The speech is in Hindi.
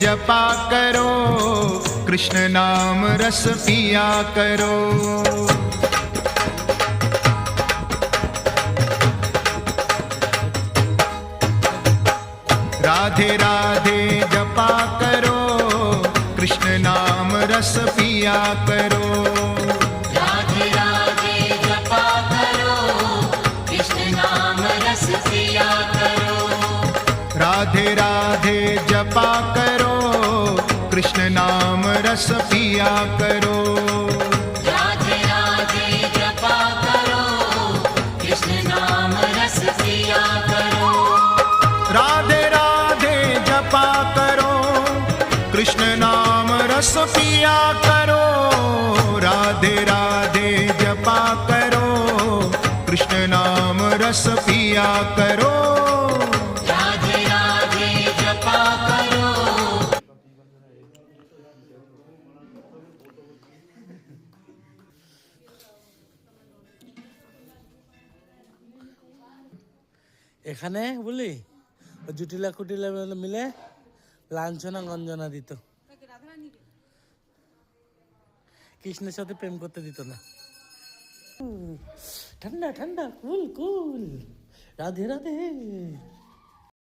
जपा करो कृष्ण नाम रस पिया करो। राधे राधे जपा करो कृष्ण नाम रस पिया करो। राधे राधे जपा करो कृष्ण नाम रस पिया करो। राधे राधे जपा करो कृष्ण नाम रस पिया करो। राधे राधे जपा करो कृष्ण नाम रस पिया करो। राधे राधे जपा करो कृष्ण नाम रस पिया करो। राधे राधे जपा करो कृष्ण नाम रस पिया करो। राधे राधे जपा करो। এখানে বলি জুটিলা কুটিলা মিলে লাঞ্ছনা গঞ্জনা দিত, কৃষ্ণের সাথে প্রেম করতে দিত না। ঠান্ডা ঠান্ডা কুল কুল রাধে রাধে।